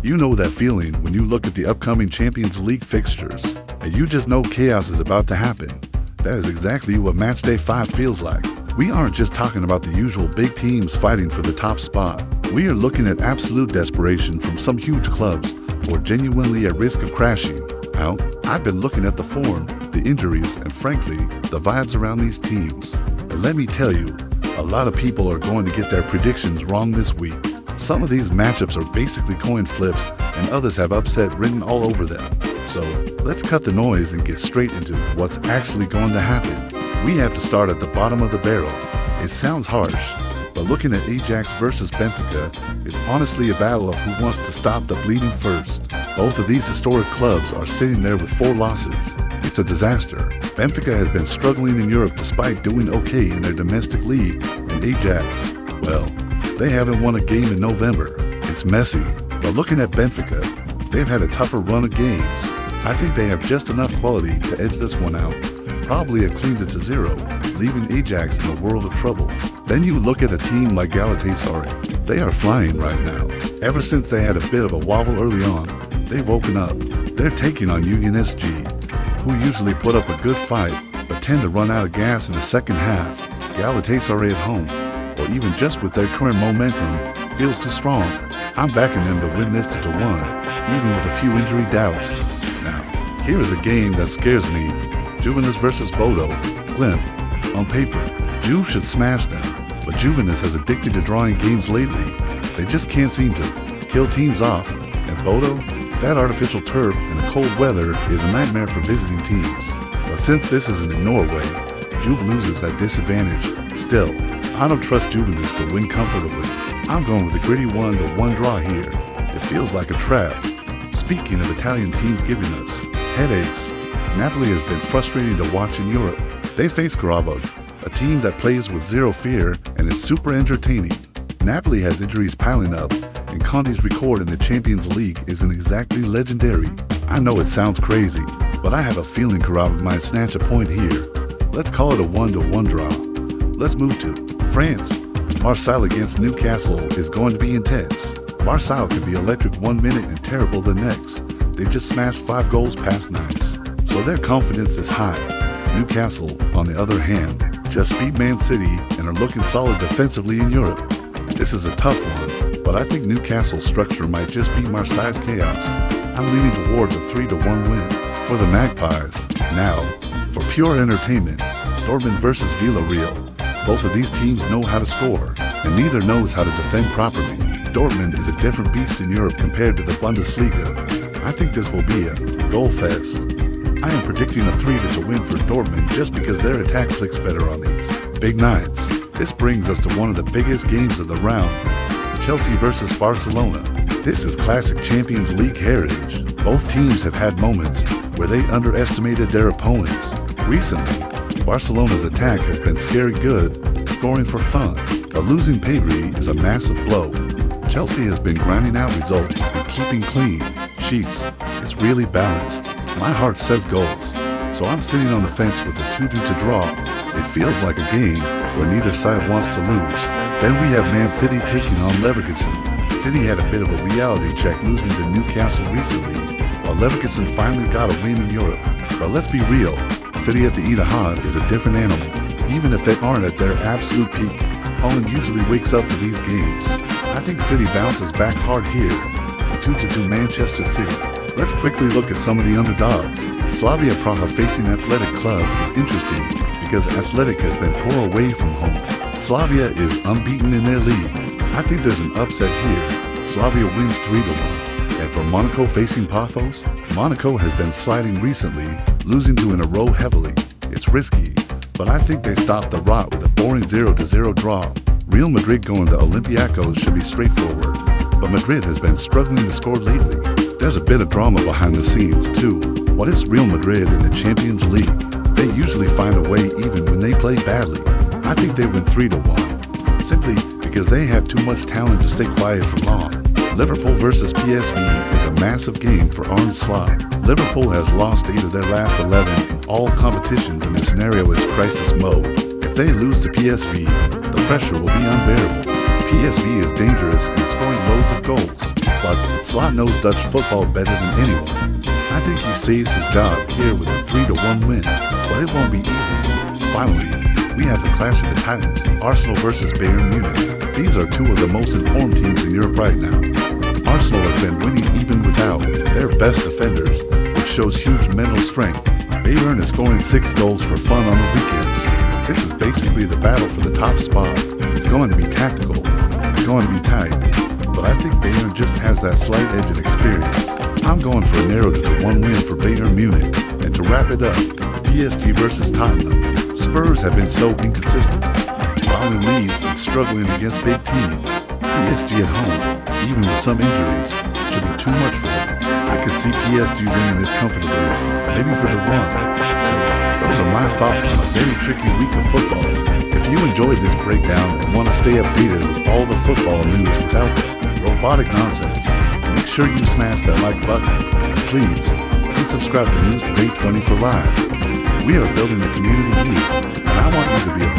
You know that feeling when you look at the upcoming Champions League fixtures, and you just know chaos is about to happen. That is exactly what Matchday 5 feels like. We aren't just talking about the usual big teams fighting for the top spot. We are looking at absolute desperation from some huge clubs who are genuinely at risk of crashing. Now, I've been looking at the form, the injuries, and frankly, the vibes around these teams. And let me tell you, a lot of people are going to get their predictions wrong this week. Some of these matchups are basically coin flips, and others have upset written all over them. So let's cut the noise and get straight into what's actually going to happen. We have to start at the bottom of the barrel. It sounds harsh, but looking at Ajax versus Benfica, it's honestly a battle of who wants to stop the bleeding first. Both of these historic clubs are sitting there with 4 losses. It's a disaster. Benfica has been struggling in Europe despite doing okay in their domestic league, and Ajax, well, they haven't won a game in November. It's messy, but looking at Benfica, they've had a tougher run of games. I think they have just enough quality to edge this one out, probably a clean to 0, leaving Ajax in a world of trouble. Then you look at a team like Galatasaray. They are flying right now. Ever since they had a bit of a wobble early on, they've woken up. They're taking on UNSG, who usually put up a good fight, but tend to run out of gas in the second half. Galatasaray at home, or even just with their current momentum, feels too strong. I'm backing them to win this 2-1, even with a few injury doubts. Now, here is a game that scares me. Juventus versus Bodo. Glimp. On paper, Juve should smash them, but Juventus has addicted to drawing games lately. They just can't seem to kill teams off, and Bodo, that artificial turf and the cold weather is a nightmare for visiting teams. But since this isn't in Norway, Juve loses that disadvantage. Still, I don't trust Juventus to win comfortably. I'm going with a gritty 1-1 draw here. It feels like a trap. Speaking of Italian teams giving us headaches, Napoli has been frustrating to watch in Europe. They face Crumble, a team that plays with zero fear and is super entertaining. Napoli has injuries piling up, and Conte's record in the Champions League isn't exactly legendary. I know it sounds crazy, but I have a feeling Crumble might snatch a point here. Let's call it a 1-1 draw. Let's move to France. Marseille against Newcastle is going to be intense. Marseille can be electric 1 minute and terrible the next. They just smashed 5 goals past nice, so their confidence is high. Newcastle, on the other hand, just beat Man City and are looking solid defensively in Europe. This is a tough one, but I think Newcastle's structure might just be Marseille's chaos. I'm leaning towards a 3-1 win for the Magpies. Now, for pure entertainment, Dortmund versus Villarreal. Both of these teams know how to score, and neither knows how to defend properly. Dortmund is a different beast in Europe compared to the Bundesliga. I think this will be a goal fest. I am predicting a 3-2 win for Dortmund just because their attack clicks better on these big nights. This brings us to one of the biggest games of the round, Chelsea versus Barcelona. This is classic Champions League heritage. Both teams have had moments where they underestimated their opponents. Recently, Barcelona's attack has been scary good, scoring for fun, but losing Pedri is a massive blow. Chelsea has been grinding out results and keeping clean sheets. It's really balanced. My heart says goals, so I'm sitting on the fence with a 2-2 draw. It feels like a game where neither side wants to lose. Then we have Man City taking on Leverkusen. City had a bit of a reality check losing to Newcastle recently, while Leverkusen finally got a win in Europe. But let's be real, City at the Etihad is a different animal. Even if they aren't at their absolute peak, Holland usually wakes up for these games. I think City bounces back hard here, 2-2 Manchester City. Let's quickly look at some of the underdogs. Slavia Praha facing Athletic Club is interesting because Athletic has been poor away from home. Slavia is unbeaten in their league. I think there's an upset here. Slavia wins 3-1. And for Monaco facing Paphos, Monaco has been sliding recently, losing 2 in a row heavily. It's risky, but I think they stop the rot with a boring 0-0 draw. Real Madrid going to Olympiacos should be straightforward, but Madrid has been struggling to score lately. There's a bit of drama behind the scenes, too. What is Real Madrid in the Champions League? They usually find a way even when they play badly. I think they win 3-1, simply because they have too much talent to stay quiet for long. Liverpool versus PSV is a massive game for Arne Slot. Liverpool has lost 8 of their last 11 in all competitions, and this scenario is crisis mode. If they lose to PSV, the pressure will be unbearable. PSV is dangerous and scoring loads of goals. but Slot knows Dutch football better than anyone. I think he saves his job here with a 3-1 win, but it won't be easy. Finally, we have the clash of the Titans, Arsenal versus Bayern Munich. These are two of the most informed teams in Europe right now. Arsenal has been winning even without their best defenders, which shows huge mental strength. Bayern is scoring 6 goals for fun on the weekends. This is basically the battle for the top spot. It's going to be tactical. It's going to be tight. But I think Bayern just has that slight edge in experience. I'm going for a narrow 2-1 win for Bayern Munich. And to wrap it up, PSG versus Tottenham. Spurs have been so inconsistent, falling leads and struggling against big teams. PSG at home, even with some injuries, should be too much for them. I could see PSG winning this comfortably, maybe for the run. So those are my thoughts on a very tricky week of football. If you enjoyed this breakdown and want to stay updated with all the football news without the robotic nonsense, make sure you smash that like button. Please, hit subscribe to News Today 24 Live. We are building a community here, and I want you to be a